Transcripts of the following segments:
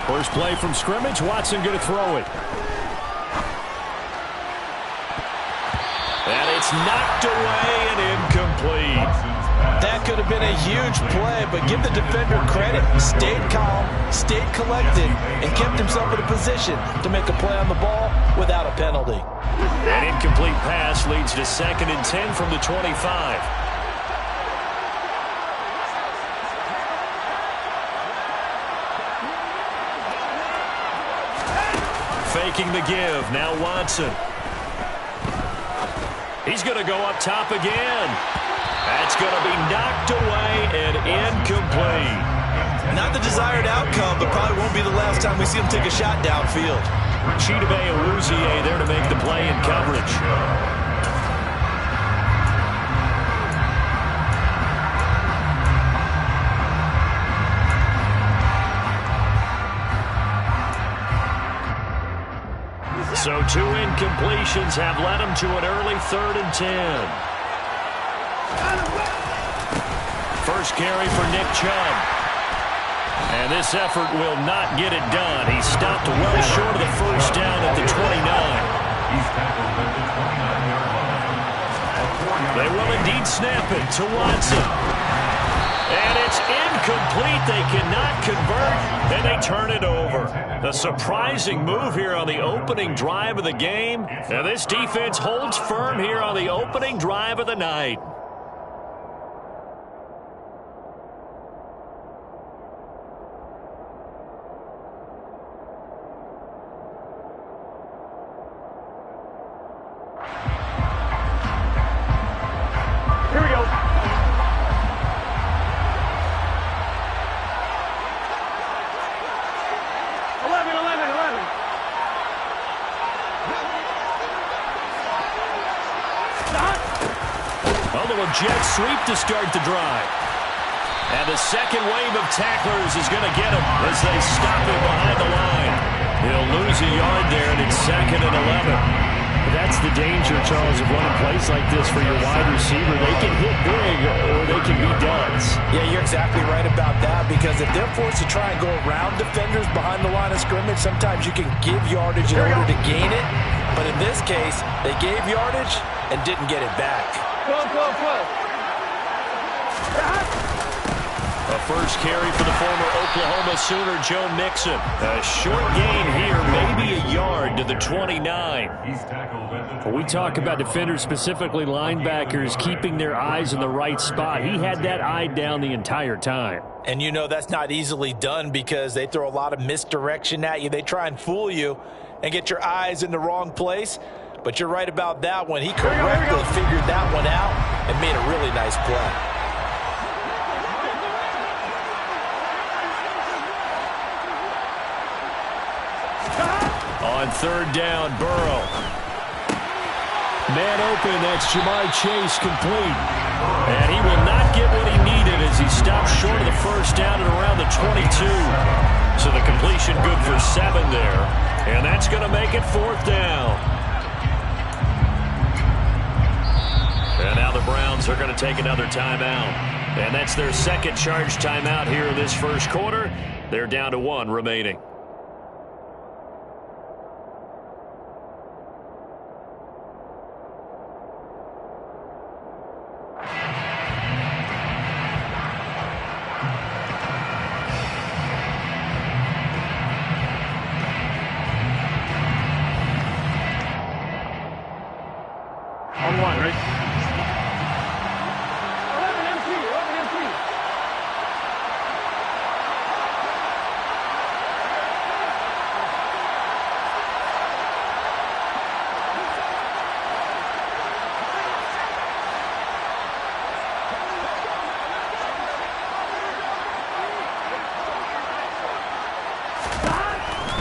First play from scrimmage. Watson going to throw it. And it's knocked away and incomplete. That could have been a huge play, but give the defender credit. Stayed calm, stayed collected, and kept himself in a position to make a play on the ball without a penalty. An incomplete pass leads to 2nd and 10 from the 25. Faking the give. Now Watson. He's going to go up top again. That's going to be knocked away and incomplete. Not the desired outcome, but probably won't be the last time we see him take a shot downfield. Chidobe Awuzie there to make the play in coverage. So 2 incompletions have led him to an early 3rd and 10. First carry for Nick Chubb. And this effort will not get it done. He stopped well short of the first down at the 29. They will indeed snap it to Watson. And it's incomplete. They cannot convert, and they turn it over. A surprising move here on the opening drive of the game. And this defense holds firm here on the opening drive of the night. Here we go. Jet sweep to start the drive. And the second wave of tacklers is going to get him as they stop him behind the line. He'll lose a yard there, and it's 2nd and 11. That's the danger, Charles, of running plays like this for your wide receiver. They can hit big or they can be duds. Yeah, you're exactly right about that, because if they're forced to try and go around defenders behind the line of scrimmage, sometimes you can give yardage in order to gain it. But in this case, they gave yardage and didn't get it back. A first carry for the former Oklahoma Sooner, Joe Mixon. A short gain here, maybe a yard to the 29. When we talk about defenders, specifically linebackers, keeping their eyes in the right spot, he had that eye down the entire time. And you know that's not easily done because they throw a lot of misdirection at you. They try and fool you and get your eyes in the wrong place. But you're right about that one. He correctly figured that one out and made a really nice play. On 3rd down, Burrow. Man open, that's Jamar Chase complete. And he will not get what he needed as he stopped short of the first down at around the 22. So the completion good for 7 there. And that's going to make it 4th down. And now the Browns are going to take another timeout. And that's their second charge timeout here in this first quarter. They're down to 1 remaining. On 1, right?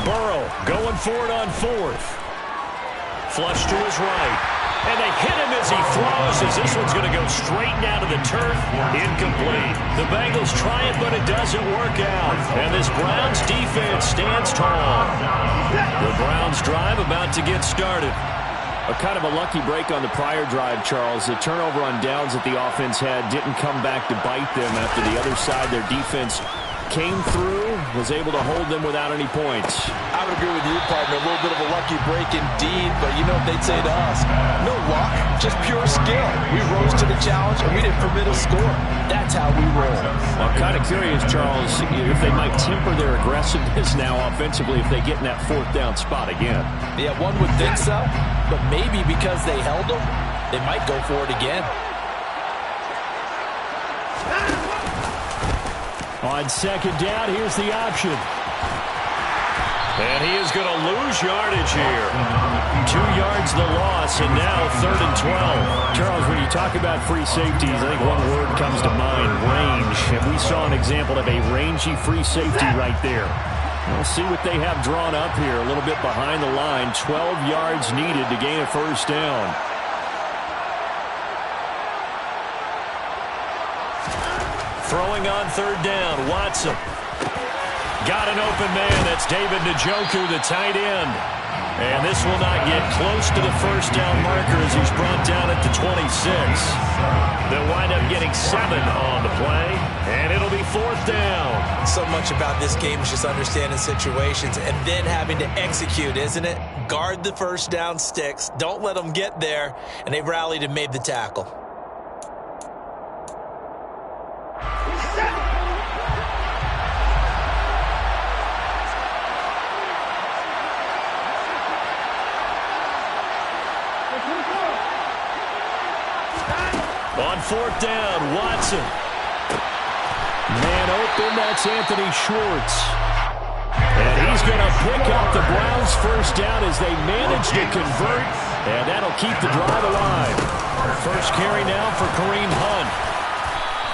Burrow going for it on 4th. Flush to his right. And they hit him as he throws, as this one's going to go straight down to the turf. Incomplete. The Bengals try it, but it doesn't work out. And this Browns defense stands tall. The Browns drive about to get started. A kind of a lucky break on the prior drive, Charles. The turnover on downs that the offense had didn't come back to bite them after the other side. Their defense came through, was able to hold them without any points. I would agree with you, partner. A little bit of a lucky break indeed, but you know what they'd say to us? No luck, just pure skill. We rose to the challenge, and we didn't permit a score. That's how we roll. I'm kind of curious, Charles, if they might temper their aggressiveness now offensively if they get in that fourth down spot again. Yeah, one would think so, but maybe because they held them, they might go for it again. On second down, here's the option. And he is going to lose yardage here. 2 yards the loss, and now 3rd and 12. Charles, when you talk about free safeties, I think one word comes to mind, range. And we saw an example of a rangy free safety right there. We'll see what they have drawn up here. A little bit behind the line. 12 yards needed to gain a first down. Throwing on 3rd down, Watson. Got an open man. That's David Njoku, the tight end. And this will not get close to the first down marker as he's brought down at the 26. They'll wind up getting 7 on the play, and it'll be 4th down. So much about this game is just understanding situations and then having to execute, isn't it? Guard the first down sticks. Don't let them get there, and they've rallied and made the tackle. On 4th down, Watson. Man open, that's Anthony Schwartz. And he's going to pick up the Browns' first down as they manage to convert, and that'll keep the drive alive. First carry now for Kareem Hunt.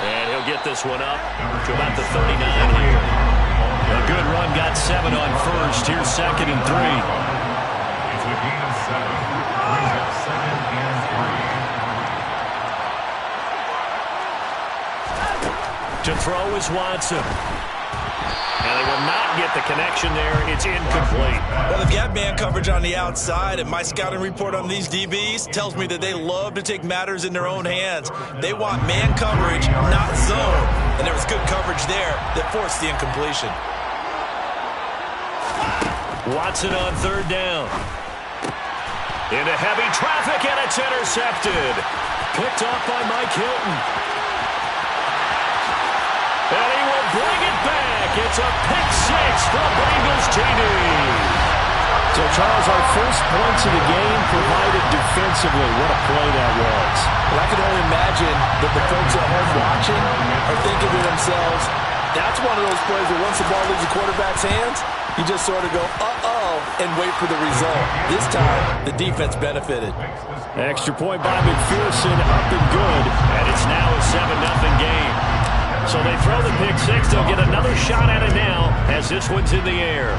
And he'll get this one up to about the 39 here. A good run, got 7 on first. Here's 2nd and 3. It's a gain of 7. Brings up 2nd and 3. To throw is Watson. And they will not get the connection there. It's incomplete. Well, they've got man coverage on the outside, and my scouting report on these DBs tells me that they love to take matters in their own hands. They want man coverage, not zone. And there was good coverage there that forced the incompletion. Watson on 3rd down. Into heavy traffic, and it's intercepted. Picked off by Mike Hilton. And he will bring it back. It's a pick 6 from Bengals TD. So, Charles, our first points of the game provided defensively. What a play that was. Well, I can only imagine that the folks at home watching are thinking to themselves, that's one of those plays where once the ball leaves the quarterback's hands, you just sort of go, uh-oh, and wait for the result. This time, the defense benefited. Extra point by McPherson, up and good. And it's now a 7-0 game. So they throw the pick 6. They'll get another shot at it now as this one's in the air.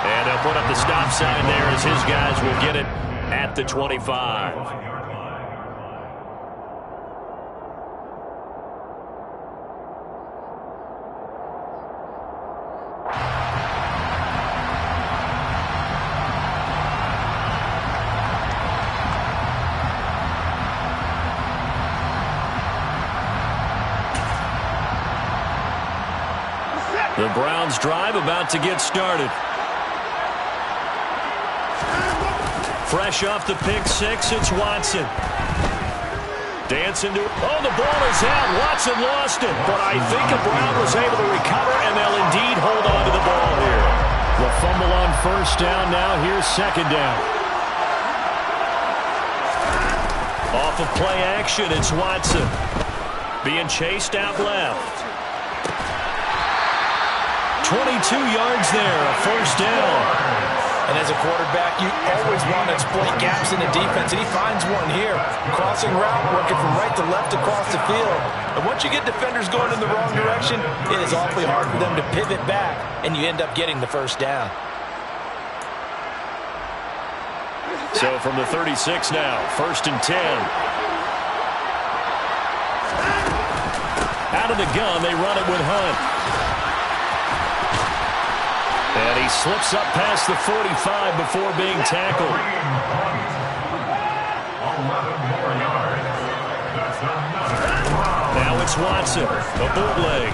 And they'll put up the stop sign there as his guys will get it at the 25. The Browns drive about to get started. Fresh off the pick 6, it's Watson. Dancing to, the ball is out. Watson lost it, but I think a Brown was able to recover, and they'll indeed hold on to the ball here. The fumble on first down now. Here's 2nd down. Off of play action, it's Watson. Being chased out left. 22 yards there, a first down. And as a quarterback, you always want to exploit gaps in the defense, and he finds one here. Crossing route, working from right to left across the field. And once you get defenders going in the wrong direction, it is awfully hard for them to pivot back, and you end up getting the first down. So from the 36 now, 1st and 10. Out of the gun, they run it with Hunt. And he slips up past the 45 before being tackled. Now it's Watson. A bootleg.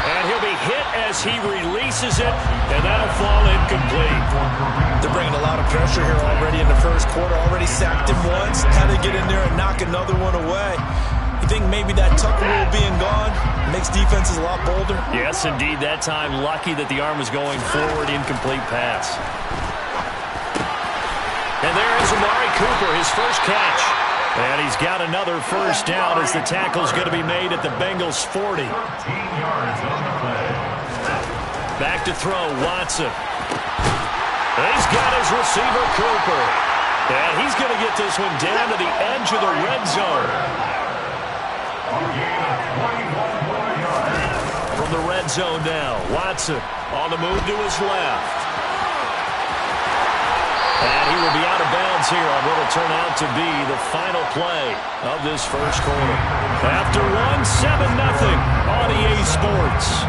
And he'll be hit as he releases it, and that'll fall incomplete. They're bringing a lot of pressure here already in the first quarter. Already sacked him once. Had to get in there and knock another one away. You think maybe that Tucker rule being gone makes defenses a lot bolder? Yes, indeed. That time, lucky that the arm was going forward. Incomplete pass. And there is Amari Cooper, his first catch. And he's got another first down as the tackle's going to be made at the Bengals' 40. 13 yards on the play. Back to throw, Watson. He's got his receiver, Cooper. And he's going to get this one down to the edge of the red zone. From the red zone now, Watson on the move to his left. And he will be out of bounds here on what will turn out to be the final play of this first quarter. After one, 7-0 on EA Sports.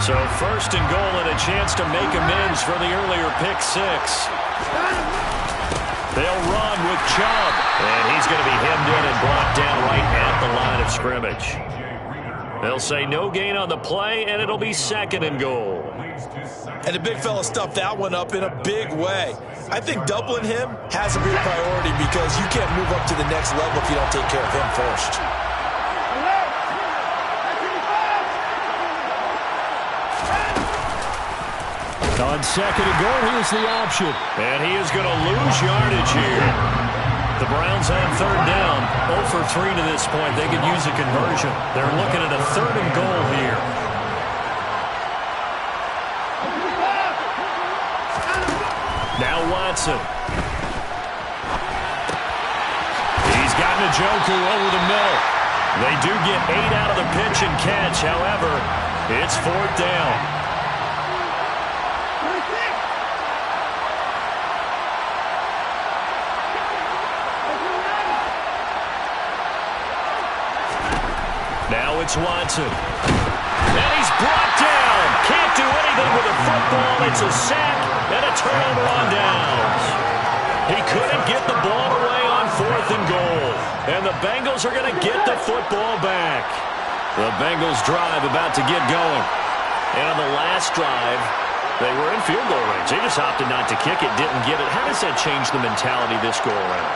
So first and goal and a chance to make amends for the earlier pick six. They'll run with Chubb. And he's going to be hemmed in and brought down right at the line of scrimmage. They'll say no gain on the play, and it'll be second and goal. And the big fella stuffed that one up in a big way. I think doubling him has to be a priority because you can't move up to the next level if you don't take care of him first. On second and goal, here's the option. And he is going to lose yardage here. The Browns on third down, 0 for 3 to this point. They could use a conversion. They're looking at a third and goal here. Now Watson. He's got Njoku over the middle. They do get 8 out of the pitch and catch. However, it's fourth down. Now it's Watson. And he's brought down. Can't do anything with a football. It's a sack and a turnover on downs. He couldn't get the ball away on fourth and goal. And the Bengals are going to get the football back. The Bengals drive about to get going. And on the last drive, they were in field goal range. They just opted not to kick it, didn't get it. How does that change the mentality this go around?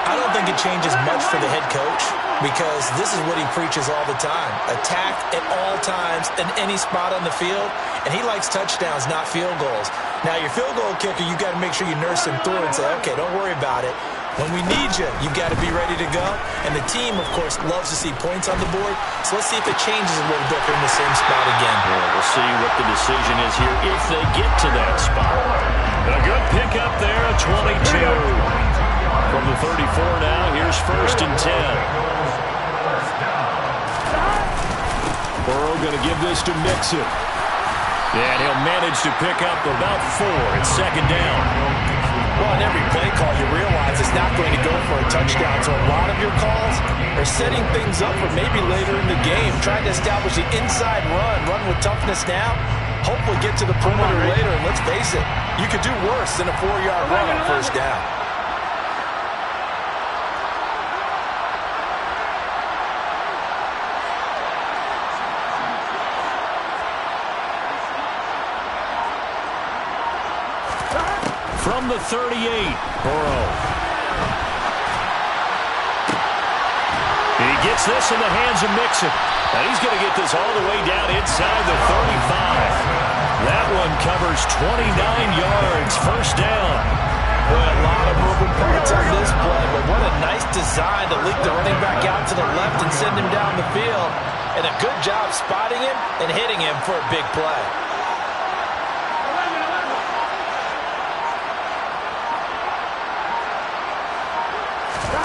I don't think it changes much for the head coach because this is what he preaches all the time. Attack at all times in any spot on the field, and he likes touchdowns, not field goals. Now, your field goal kicker, you got to make sure you nurse him through and say, okay, don't worry about it. When we need you, you've got to be ready to go. And the team, of course, loves to see points on the board. So let's see if it changes a little bit in the same spot again. Well, we'll see what the decision is here if they get to that spot. A good pickup there, a 22. From the 34 now, here's first and 10. Burrow going to give this to Mixon. And he'll manage to pick up about 4. It's second down. Well, in every play call, you realize it's not going to go for a touchdown. So a lot of your calls are setting things up for maybe later in the game, trying to establish the inside run with toughness now, hopefully get to the perimeter later. And let's face it, you could do worse than a 4-yard run on first down. From the 38, Burrow. He gets this in the hands of Mixon. And he's going to get this all the way down inside the 35. That one covers 29 yards. First down. Boy, a lot of moving parts on this play, but what a nice design to leak the running back out to the left and send him down the field. And a good job spotting him and hitting him for a big play.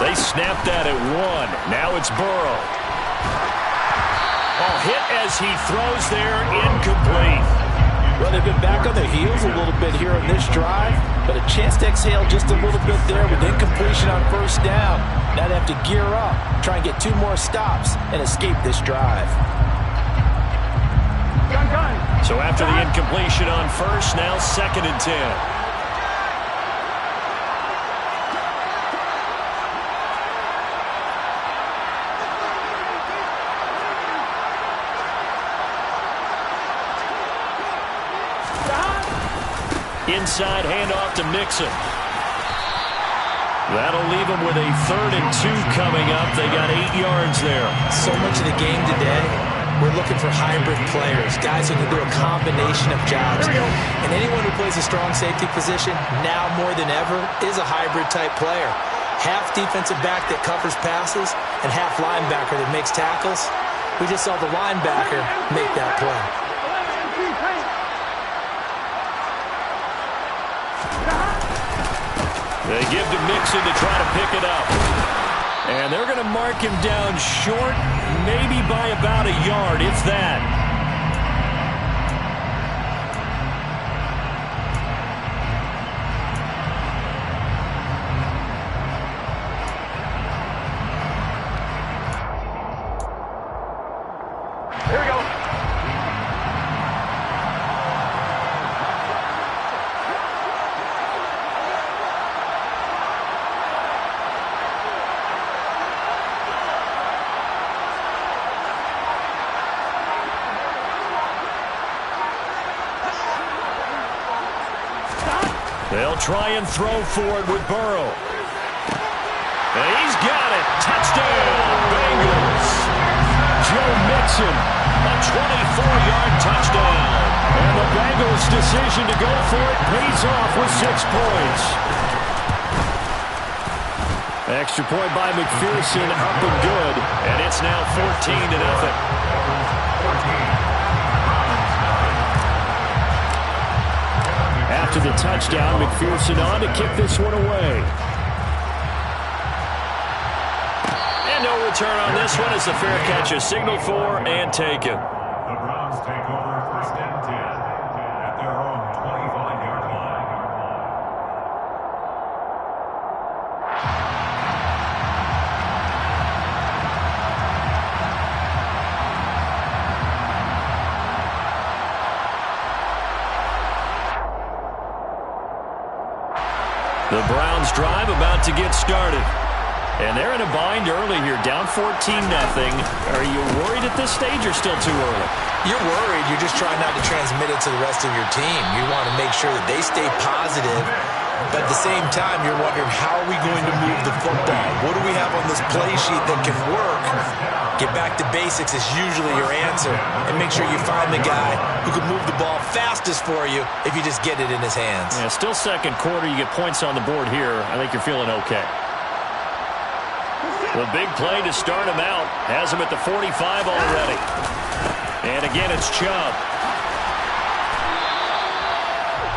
They snapped that at 1. Now it's Burrow. Oh, hit as he throws there, incomplete. Well, they've been back on their heels a little bit here on this drive, but a chance to exhale just a little bit there with incompletion on first down. Now they have to gear up, try and get 2 more stops, and escape this drive. So after the incompletion on first, now 2nd and 10. Inside handoff to Mixon. That'll leave them with a 3rd and 2 coming up. They got 8 yards there. So much of the game today, we're looking for hybrid players, guys who can do a combination of jobs. And anyone who plays a strong safety position, now more than ever, is a hybrid type player. Half defensive back that covers passes and half linebacker that makes tackles. We just saw the linebacker make that play. They give to Mixon to try to pick it up. And they're going to mark him down short, maybe by about a yard, if that. They'll try and throw for it with Burrow. And he's got it. Touchdown, Bengals. Joe Mixon, a 24-yard touchdown. And the Bengals' decision to go for it pays off with 6 points. Extra point by McPherson, up and good. And it's now 14-0. After the touchdown, McPherson on to kick this one away. And no return on this one as the fair catch is signaled for and taken. The Browns take over 1st and 10 at their own 25-yard line. The Browns drive about to get started. And they're in a bind early here, down 14-0. Are you worried at this stage or still too early? You're worried. You're just trying not to transmit it to the rest of your team. You want to make sure that they stay positive. But at the same time, you're wondering, how are we going to move the football? What do we have on this play sheet that can work? Get back to basics is usually your answer. And make sure you find the guy who can move the ball fastest for you if you just get it in his hands. Yeah, still 2nd quarter. You get points on the board here. I think you're feeling okay. The big play to start him out. Has him at the 45 already. And again, it's Chubb.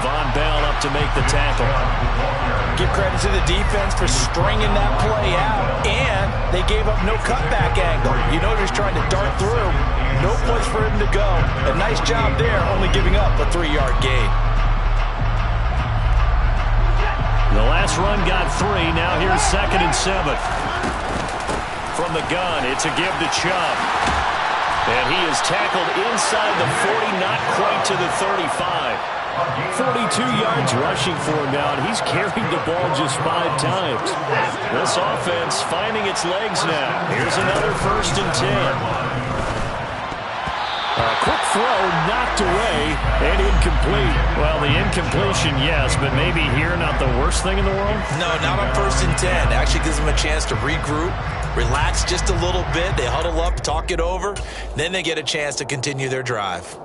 Von Bell up to make the tackle. Give credit to the defense for stringing that play out, and they gave up no cutback angle. You know they're trying to dart through. No place for him to go. A nice job there, only giving up a 3-yard gain. The last run got 3. Now here's 2nd and 7. From the gun, it's a give to Chubb. And he is tackled inside the 40, not quite to the 35. 42 yards rushing for him now, and he's carried the ball just 5 times. This offense finding its legs now. Here's another 1st and 10. A quick throw knocked away and incomplete. Well, the incompletion, yes, but maybe here not the worst thing in the world? No, not on 1st and 10. Actually gives them a chance to regroup, relax just a little bit. They huddle up, talk it over. Then they get a chance to continue their drive.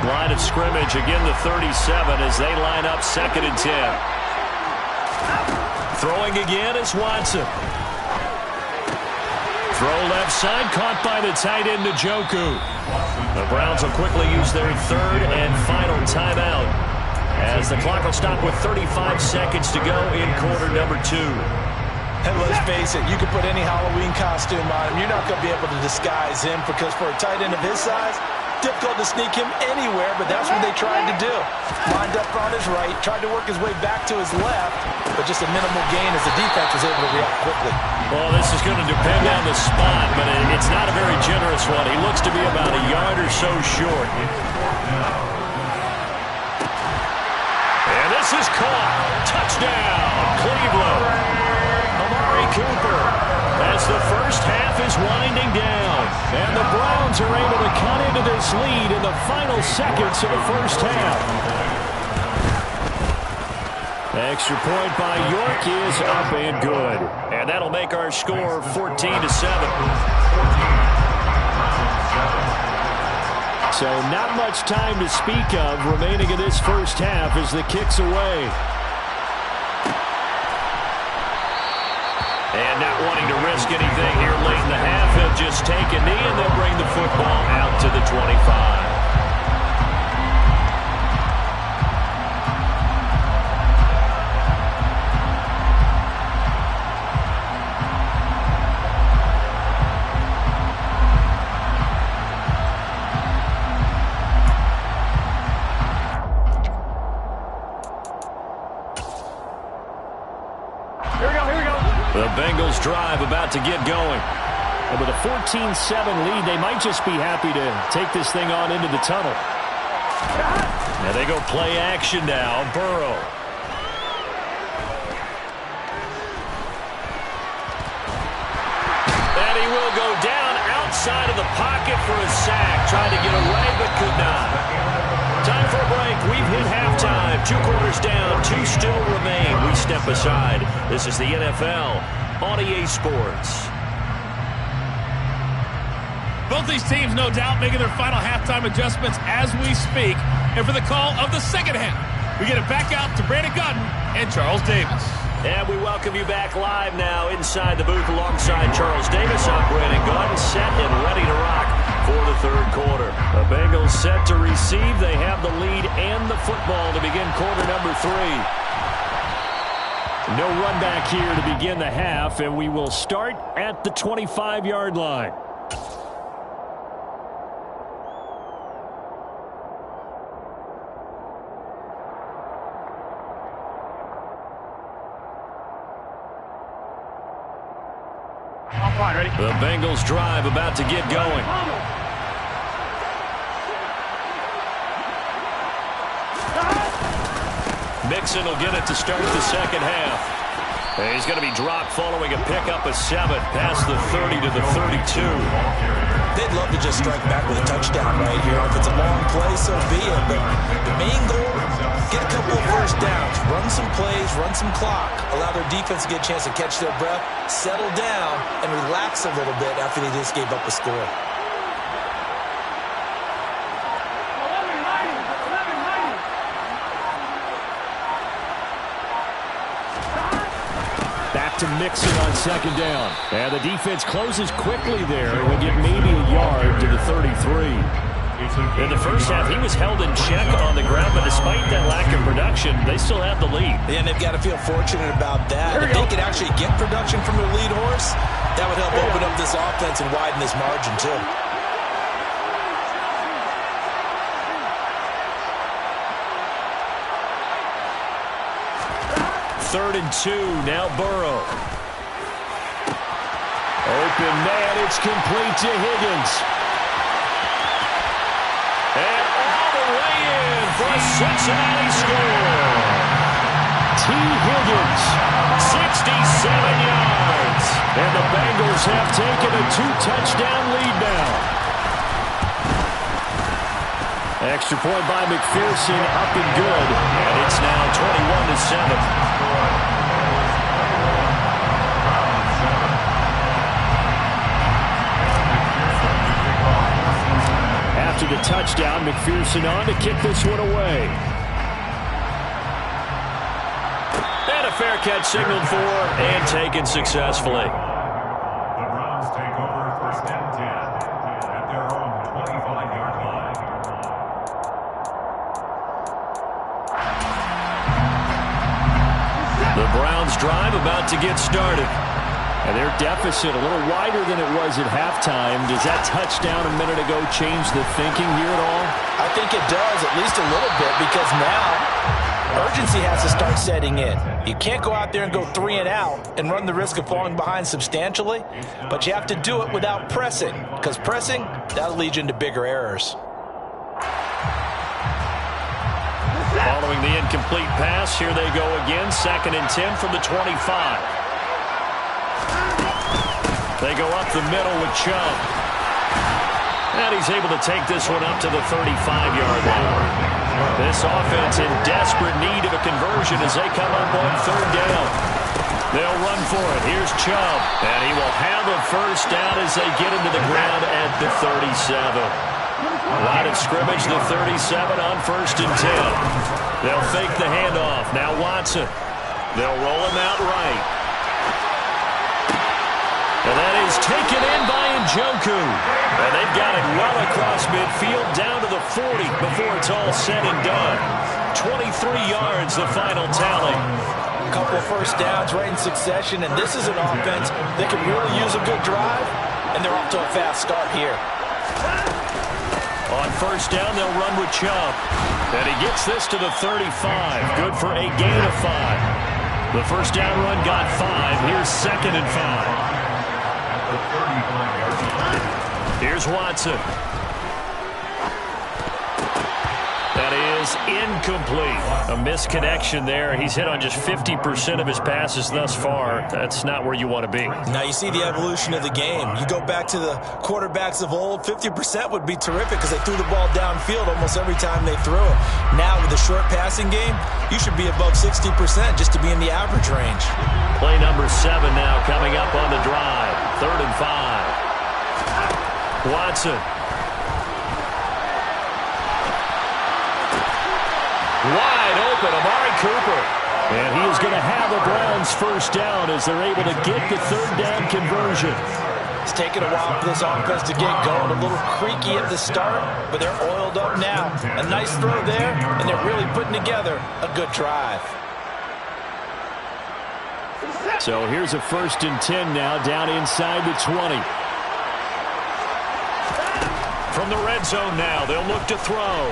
Line of scrimmage, again the 37 as they line up 2nd and 10. Throwing again is Watson. Throw left side, caught by the tight end Njoku. The Browns will quickly use their 3rd and final timeout as the clock will stop with 35 seconds to go in quarter number 2. And let's face it, you can put any Halloween costume on him. You're not going to be able to disguise him because for a tight end of his size, difficult to sneak him anywhere, but that's what they tried to do. Lined up on his right, tried to work his way back to his left, but just a minimal gain as the defense was able to react quickly. Well, this is going to depend on the spot, but it's not a very generous one. He looks to be about a yard or so short. And this is caught. Touchdown, Cleveland. Amari Cooper, as the first half is winding down. And the Browns are able to cut into this lead in the final seconds of the first half. Extra point by York is up and good. And that'll make our score 14-7. So not much time to speak of remaining in this first half as the kick's away. And not wanting to risk anything here late in the half, he'll just take a knee and they'll bring the football out to the 25. The Bengals drive about to get going. And with a 14-7 lead, they might just be happy to take this thing on into the tunnel. Now they go play action now. Burrow. And he will go down outside of the pocket for a sack. Tried to get away, but could not. Time for a break. We've hit halftime. 2 quarters down. 2 still remain. We step aside. This is the NFL on EA Sports. Both these teams, no doubt, making their final halftime adjustments as we speak. And for the call of the second half, we get it back out to Brandon Gutton and Charles Davis. And we welcome you back live now inside the booth alongside Charles Davis. I'm Brandon Gutton, set and ready to rock for the third quarter. The Bengals set to receive. They have the lead and the football to begin quarter number 3. No run back here to begin the half, and we will start at the 25-yard line. Ready? The Bengals drive about to get going. Mixon will get it to start the second half. And he's going to be dropped following a pickup of 7 past the 30 to the 32. They'd love to just strike back with a touchdown right here. If it's a long play, so be it. But the main goal, get a couple of first downs, run some plays, run some clock, allow their defense to get a chance to catch their breath, settle down, and relax a little bit after they just gave up a score. Back to Mixon on second down. And the defense closes quickly there. We'll get maybe a yard to the 33. In the first half, he was held in check on the ground, but despite that lack of production, they still have the lead. And they've got to feel fortunate about that. If they could actually get production from their lead horse, that would help open up this offense and widen this margin too. Third and 2, now Burrow. Open man, it's complete to Higgins. And all the way in for a Cincinnati score. T. Higgins. 67 yards. And the Bengals have taken a 2-touchdown lead now. Extra point by McPherson, up and good. And it's now 21-7. After the touchdown, McPherson on to kick this one away. And a fair catch signaled for and taken successfully. The Browns take over first and 10 at their own 25-yard line. The Browns drive about to get started. And their deficit a little wider than it was at halftime. Does that touchdown a minute ago change the thinking here at all? I think it does, at least a little bit, because now urgency has to start setting in. You can't go out there and go 3 and out and run the risk of falling behind substantially, but you have to do it without pressing, because pressing, that'll lead you into bigger errors. Following the incomplete pass, here they go again. 2nd and 10 from the 25. They go up the middle with Chubb. And he's able to take this one up to the 35-yard line. This offense in desperate need of a conversion as they come up on 3rd down. They'll run for it. Here's Chubb. And he will have a first down as they get into the ground at the 37. Line of scrimmage, the 37 on 1st and 10. They'll fake the handoff. Now Watson. They'll roll him out right. And that is taken in by Njoku. And they've got it well across midfield down to the 40 before it's all said and done. 23 yards, the final tally. A couple of first downs right in succession, and this is an offense that can really use a good drive, and they're off to a fast start here. On 1st down, they'll run with Chubb. And he gets this to the 35. Good for a gain of 5. The first down run got 5. Here's 2nd and 5. Here's Watson. That is incomplete. A misconnection there. He's hit on just 50% of his passes thus far. That's not where you want to be. Now you see the evolution of the game. You go back to the quarterbacks of old, 50% would be terrific because they threw the ball downfield almost every time they threw it. Now with the short passing game, you should be above 60% just to be in the average range. Play number 7 now coming up on the drive. 3rd and 5. Watson. Wide open, Amari Cooper. And he is going to have a Browns first down as they're able to get the 3rd down conversion. It's taken a while for this offense to get going. A little creaky at the start, but they're oiled up now. A nice throw there, and they're really putting together a good drive. So here's a 1st and 10 now down inside the 20. From the red zone now, they'll look to throw.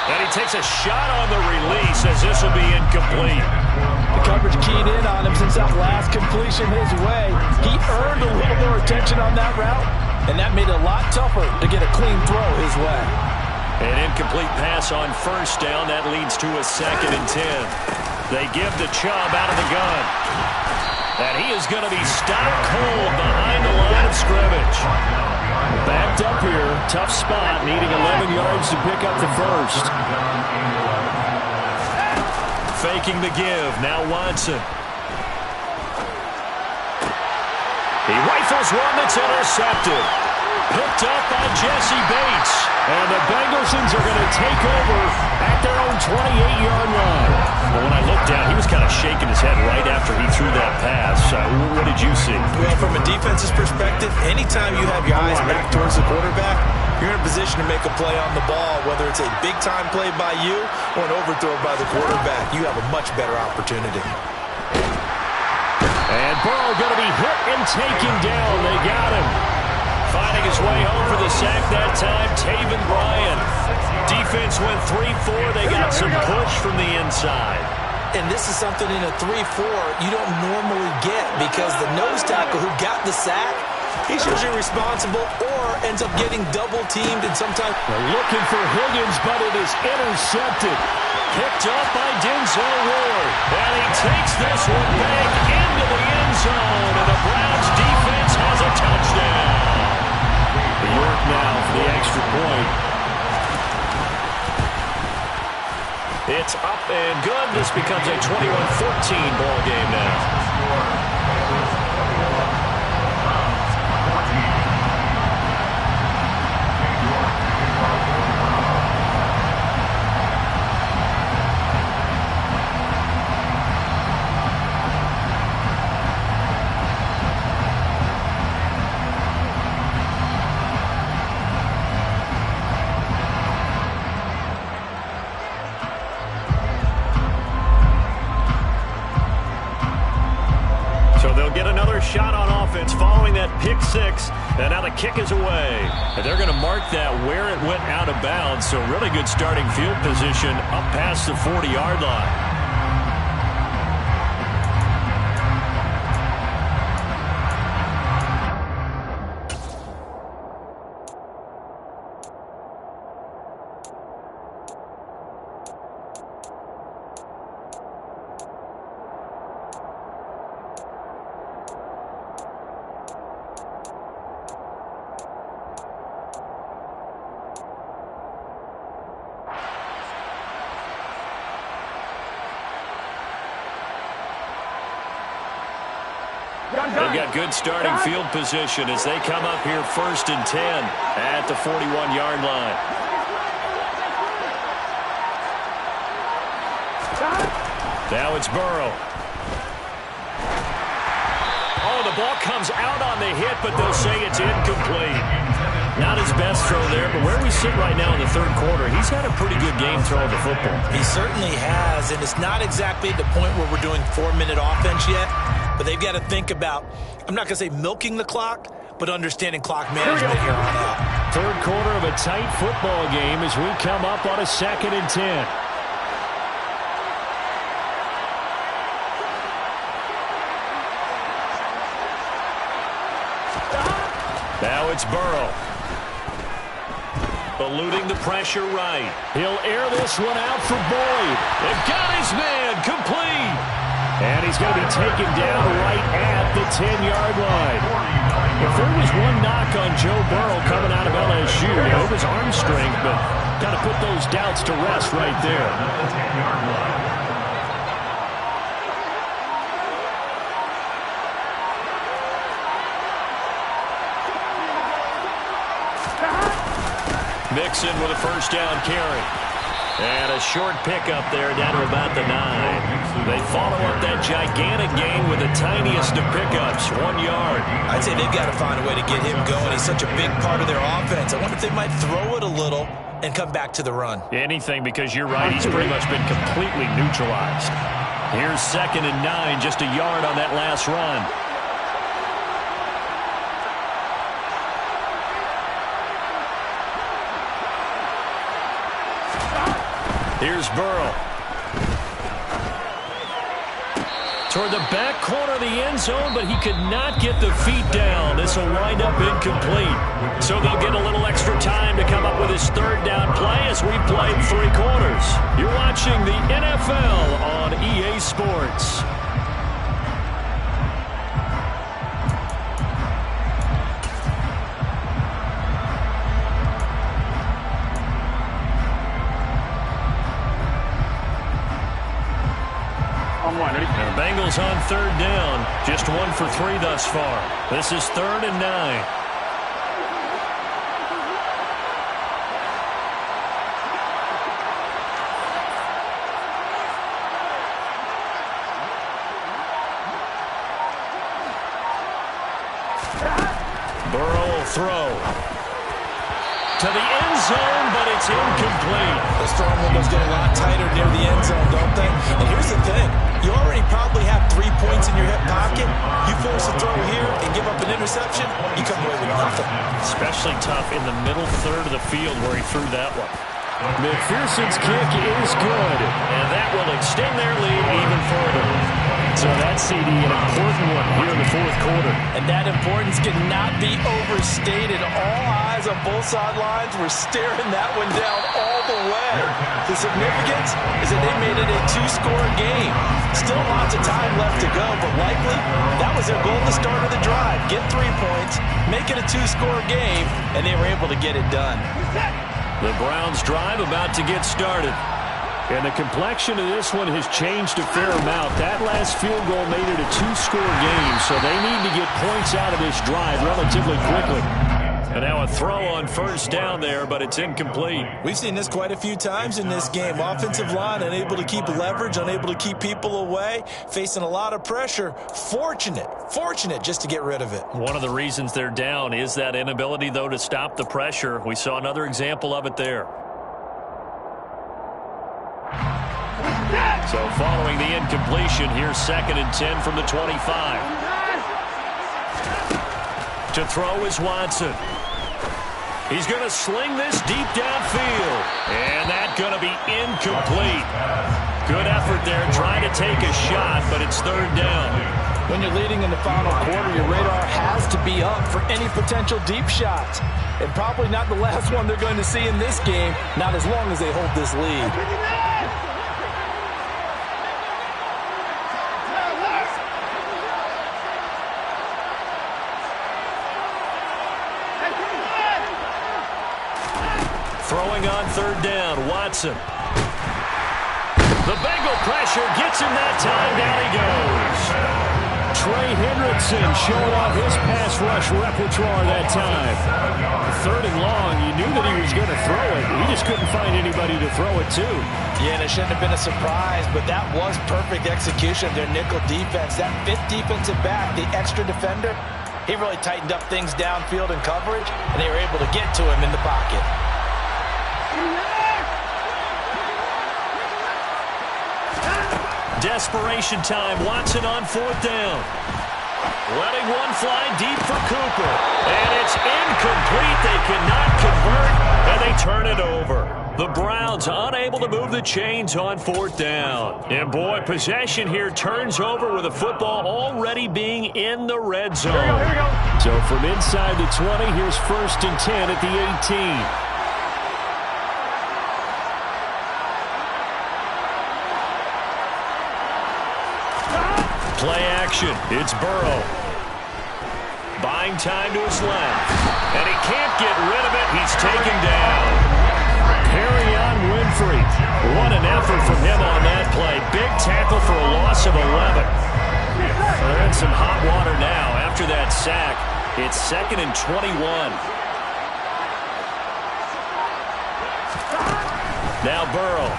And he takes a shot on the release as this will be incomplete. The coverage keyed in on him since that last completion his way. He earned a little more attention on that route, and that made it a lot tougher to get a clean throw his way. An incomplete pass on 1st down. That leads to a 2nd and 10. They give to Chubb out of the gun. And he is going to be stopped cold behind the line of scrimmage. Backed up here, tough spot, needing 11 yards to pick up the first. Faking the give, now Watson. He rifles one that's intercepted. Picked up by Jesse Bates. And the Bengalsons are going to take over at their own 28-yard line. Well, when I looked down, he was kind of shaking his head right after he threw that pass. What did you see? Well, from a defense's perspective, anytime you have your eyes back towards the quarterback, you're in a position to make a play on the ball, whether it's a big-time play by you or an overthrow by the quarterback. You have a much better opportunity. And Burrow going to be hit and taken down. They got him. Finding his way home for the sack that time, Taven Bryan. Defense went 3-4. They got some push from the inside. And this is something in a 3-4 you don't normally get because the nose tackle who got the sack, he's usually responsible or ends up getting double-teamed and sometimes... They're looking for Higgins, but it is intercepted. Picked up by Denzel Ward. And he takes this one back into the end zone. And the Browns defense has a touchdown. York now for the extra point. It's up and good. This becomes a 21-14 ball game now. offense following that pick six. And now the kick is away. And they're going to mark that where it went out of bounds. So really good starting field position up past the 40-yard line. They've got good starting field position as they come up here 1st and 10 at the 41-yard line. Now it's Burrow. Oh, the ball comes out on the hit, but they'll say it's incomplete. Not his best throw there, but where we sit right now in the third quarter, he's had a pretty good game throwing the football. He certainly has, and it's not exactly at the point where we're doing 4-minute offense yet. But they've got to think about, I'm not going to say milking the clock, but understanding clock management here on out. Third quarter of a tight football game as we come up on a 2nd and 10. Now it's Burrow. Eluding the pressure right. He'll air this one out for Boyd. They've got his man complete. And he's going to be taken down right at the 10-yard line. If there was one knock on Joe Burrow coming out of LSU, it was arm strength, but kind of put those doubts to rest right there. Mixon with a first down carry. And a short pickup there down to about the 9. They follow up that gigantic gain with the tiniest of pickups, 1 yard. I'd say they've got to find a way to get him going. He's such a big part of their offense. I wonder if they might throw it a little and come back to the run. Anything, because you're right, he's pretty much been completely neutralized. Here's 2nd and 9, just a yard on that last run. Here's Burrow. Toward the back corner of the end zone, but he could not get the feet down. This will wind up incomplete. So they'll get a little extra time to come up with his 3rd down play as we played 3 quarters. You're watching the NFL on EA Sports. The Bengals on 3rd down. Just 1 for 3 thus far. This is 3rd and 9. Burrow will throw to the end zone, but it's incomplete. The strong windows get a lot tighter near the end zone, don't they? And here's the thing. You already probably have 3 points in your hip pocket. You force a throw here and give up an interception, you come away with nothing. Especially tough in the middle third of the field where he threw that one. McPherson's kick is good, and that will extend their lead even further. So that CD, an important one here in the 4th quarter. And that importance cannot be overstated. All eyes on both sidelines were staring that one down all the way. The significance is that they made it a 2-score game. Still lots of time left to go, but likely that was their goal at the start of the drive. Get 3 points, make it a 2-score game, and they were able to get it done. The Browns drive about to get started. And the complexion of this one has changed a fair amount. That last field goal made it a 2-score game, so they need to get points out of this drive relatively quickly. And now a throw on 1st down there, but it's incomplete. We've seen this quite a few times in this game. Offensive line unable to keep leverage, unable to keep people away, facing a lot of pressure. Fortunate just to get rid of it. One of the reasons they're down is that inability, though, to stop the pressure. We saw another example of it there. So following the incompletion, here's 2nd and 10 from the 25. To throw is Watson. He's going to sling this deep downfield. And that's going to be incomplete. Good effort there trying to take a shot, but it's third down. When you're leading in the final quarter, your radar has to be up for any potential deep shots. And probably not the last one they're going to see in this game, not as long as they hold this lead. Throwing on third down, Watson. The Bengal pressure gets him that time. Down he goes. Trey Hendrickson showing off his pass rush repertoire that time. Third and long, you knew that he was going to throw it. He just couldn't find anybody to throw it to. Yeah, and it shouldn't have been a surprise, but that was perfect execution of their nickel defense. That fifth defensive back, the extra defender, he really tightened up things downfield in coverage, and they were able to get to him in the pocket. Desperation time. Watson on fourth down. Letting one fly deep for Cooper. And it's incomplete. They cannot convert, and they turn it over. The Browns unable to move the chains on fourth down. And, boy, possession here turns over with the football already being in the red zone. Here we go. So from inside the 20, here's 1st and 10 at the 18. Play action. It's Burrow. Buying time to his left. And he can't get rid of it. He's taken down. Perrion Winfrey. What an effort from him on that play. Big tackle for a loss of 11. Well, they're in some hot water now after that sack. It's 2nd and 21. Now Burrow.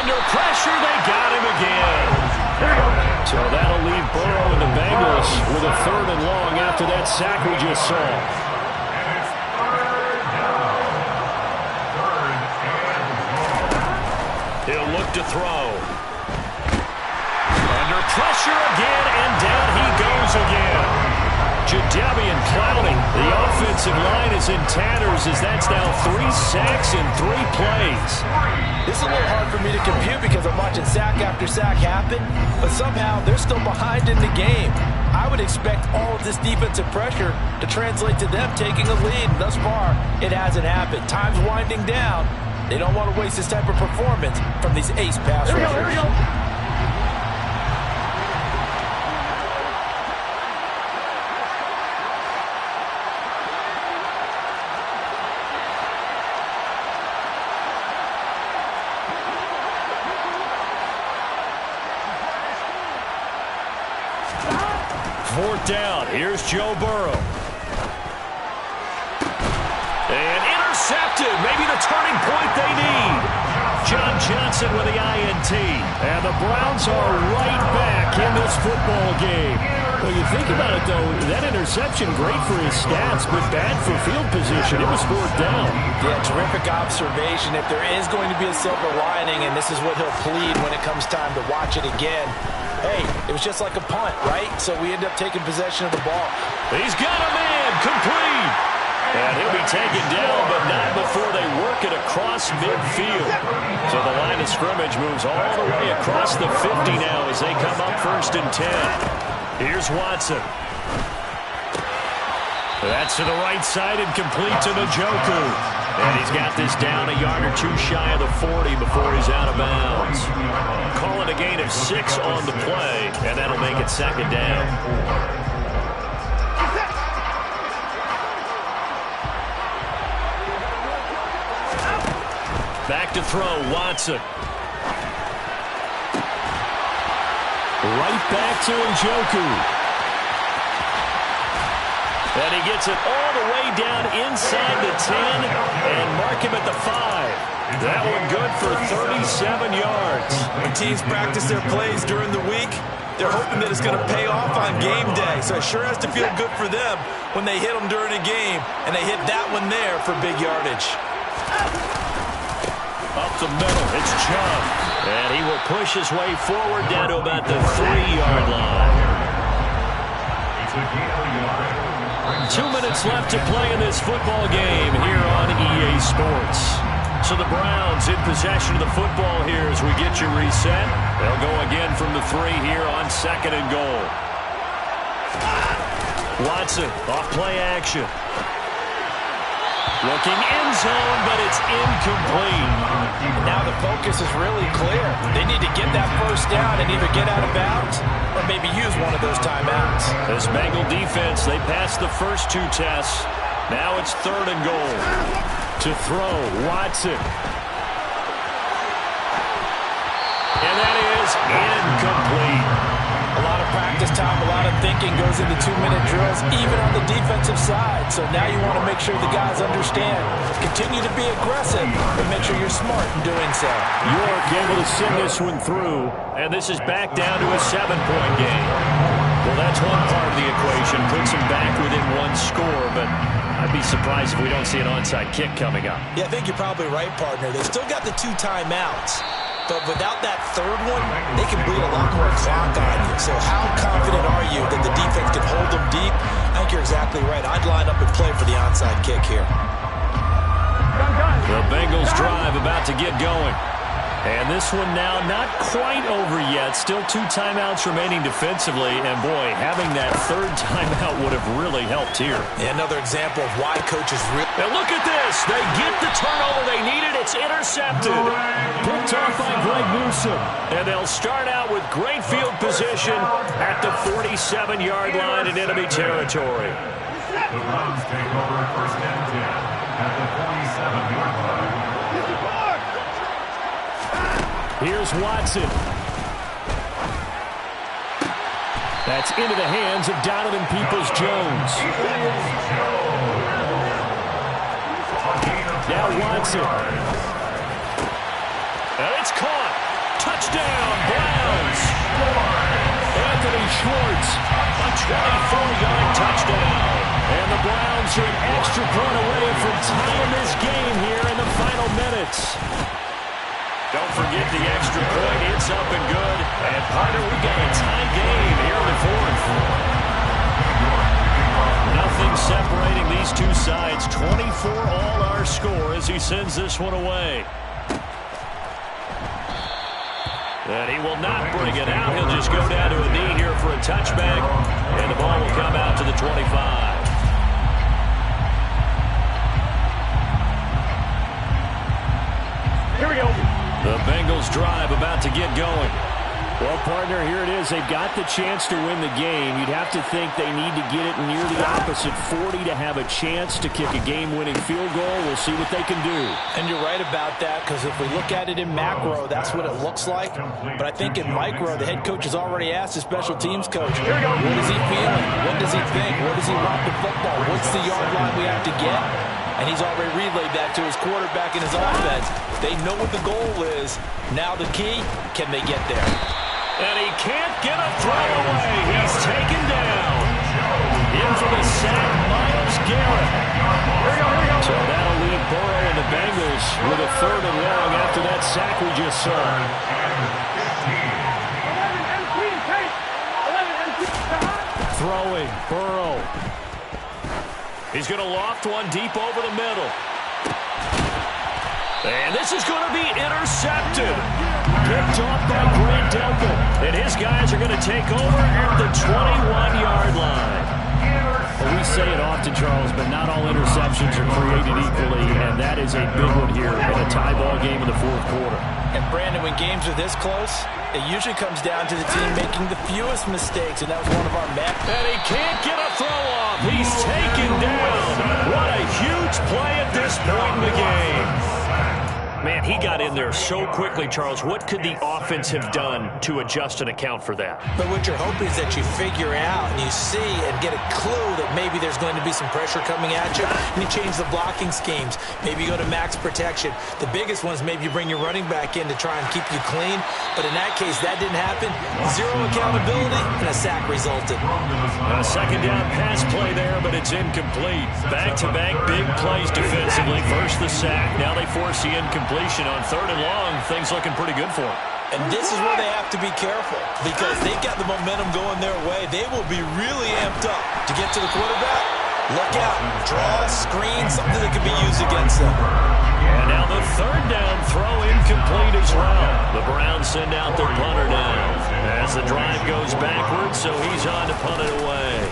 Under pressure, they got him again. So that'll leave Burrow and the Bengals with a 3rd and long after that sack we just saw. He'll look to throw. Under pressure again, and down he goes again. Jadeveon Clowney. The offensive line is in tatters as that's now 3 sacks in 3 plays. This is a little hard for me to compute because I'm watching sack after sack happen, but somehow they're still behind in the game. I would expect all of this defensive pressure to translate to them taking a lead. Thus far, it hasn't happened. Time's winding down. They don't want to waste this type of performance from these ace pass rushers. Here we go. Fourth down. Here's Joe Burrow. And intercepted. Maybe the turning point they need. John Johnson with the INT. And the Browns are right back in this football game. Well, you think about it, though, that interception, great for his stats, but bad for field position. It was 4th down. Yeah, terrific observation. If there is going to be a silver lining, and this is what he'll plead when it comes time to watch it again, hey, it was just like a punt, right? So we end up taking possession of the ball. He's got a man, complete. And he'll be taken down, but not before they work it across midfield. So the line of scrimmage moves all the way across the 50 now as they come up 1st and 10. Here's Watson. That's to the right side and complete to Njoku. And he's got this down a yard or 2 shy of the 40 before he's out of bounds. Calling a gain of 6 on the play, and that'll make it 2nd down. Back to throw, Watson. Right back to Njoku. And he gets it all the way down inside the 10 and mark him at the 5. That one good for 37 yards. When teams practice their plays during the week, they're hoping that it's going to pay off on game day. So it sure has to feel good for them when they hit them during a game, and they hit that one there for big yardage. Up the middle, it's Chubb. And he will push his way forward down to about the 3-yard line. to gain a yard. 2 minutes left to play in this football game here on EA Sports. So the Browns in possession of the football here as we get you reset. They'll go again from the 3 here on 2nd and goal. Watson off play action. Looking end zone, but it's incomplete. Now the focus is really clear. They need to get that first down and either get out of bounds or maybe use one of those timeouts. This Bengal defense, they passed the first 2 tests. Now it's 3rd and goal. To throw, Watson. And that is incomplete. A lot of practice time, a lot of thinking goes into 2-minute drills, even on the defensive side. So now you want to make sure the guys understand. Continue to be aggressive, but make sure you're smart in doing so. York able to send this one through, and this is back down to a 7-point game. Well, that's one part of the equation. Puts them back within 1 score, but I'd be surprised if we don't see an onside kick coming up. Yeah, I think you're probably right, partner. They still got the 2 timeouts. But without that 3rd one, they can bleed a lot more clock on you. So how confident are you that the defense can hold them deep? I think you're exactly right. I'd line up and play for the onside kick here. The Bengals drive about to get going. And this one now not quite over yet. Still 2 timeouts remaining defensively. And, boy, having that 3rd timeout would have really helped here. Yeah, another example of why coaches really... Now look at this. They get the turnover they needed. It's intercepted. Picked off by Greg Newsome. And they'll start out with great field position at the 47-yard line in enemy territory. The Browns take over 1st and 10 at the 47-yard line. Here's Watson. That's into the hands of Donovan Peoples-Jones. Now Watson. And it's caught. Touchdown, Browns. Anthony Schwartz. A 24-yard touchdown. And the Browns are an extra point away from tying this game here in the final minutes. Don't forget the extra point. It's up and good. And, partner, we got a tie game here in the 4th. Nothing separating these 2 sides. 24 all our score as he sends this one away. And he will not bring it out. He'll just go down to a knee here for a touchback. And the ball will come out to the 25. Here we go. The Bengals drive about to get going. Well, partner, here it is. They've got the chance to win the game. You'd have to think they need to get it near the opposite 40 to have a chance to kick a game-winning field goal. We'll see what they can do. And you're right about that, because if we look at it in macro, that's what it looks like. But I think in micro, the head coach has already asked the special teams coach, what is he feeling? What does he think? What does he want the football? What's the yard line we have to get? And he's already relayed that to his quarterback and his offense. They know what the goal is. Now the key, can they get there? And he can't get a throw away. He's taken down. In for the sack, Myles Garrett. So that'll leave Burrow and the Bengals with a 3rd and long after that sack we just saw. Throwing, Burrow. He's going to loft one deep over the middle. And this is going to be intercepted. Picked off by Grant Delpit. And his guys are going to take over at the 21-yard line. Well, we say it often, Charles, but not all interceptions are created equally, and that is a big one here in a tie ball game in the 4th quarter. And, Brandon, when games are this close, it usually comes down to the team making the fewest mistakes, and that was one of our men. And he can't get a throw off. He's taken down. What a huge play at this point in the game. Man, he got in there so quickly, Charles. What could the offense have done to adjust and account for that? But what you're hoping is that you figure out and you see and get a clue that maybe there's going to be some pressure coming at you, and you change the blocking schemes. Maybe you go to max protection. The biggest one is maybe you bring your running back in to try and keep you clean. But in that case, that didn't happen. 0 accountability, and a sack resulted. A 2nd down pass play there, but it's incomplete. Back-to-back big plays defensively. First the sack. Now they force the incomplete. On 3rd and long, things looking pretty good for him. And this is where they have to be careful because they've got the momentum going their way. They will be really amped up to get to the quarterback. Look out. Draw, screen, something that can be used against them. And now the third down throw incomplete as well. The Browns send out their punter down as the drive goes backwards, so he's on to punt it away.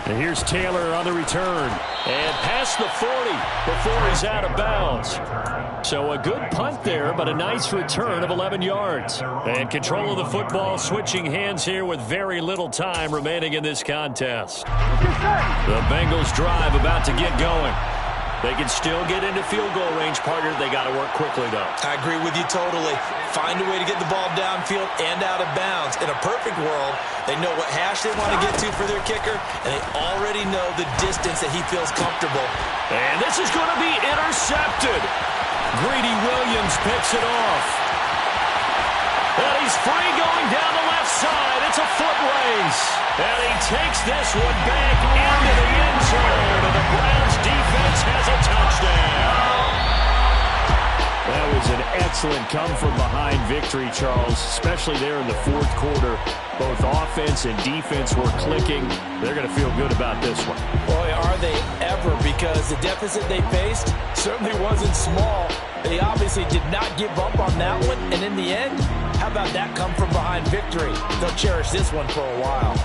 And here's Taylor on the return. And past the 40 before he's out of bounds. So a good punt there, but a nice return of 11 yards. And control of the football switching hands here with very little time remaining in this contest. The Bengals drive about to get going. They can still get into field goal range, partner. They got to work quickly, though. I agree with you totally. Find a way to get the ball downfield and out of bounds. In a perfect world, they know what hash they want to get to for their kicker, and they already know the distance that he feels comfortable. And this is going to be intercepted. Greedy Williams picks it off. And he's free going down the left side. It's a foot race. And he takes this one back into the end zone. And the Browns defense has a touchdown. That was an excellent come-from-behind victory, Charles, especially there in the fourth quarter. Both offense and defense were clicking. They're going to feel good about this one. Boy, are they ever, because the deficit they faced certainly wasn't small. They obviously did not give up on that one, and in the end, how about that come-from-behind victory? They'll cherish this one for a while.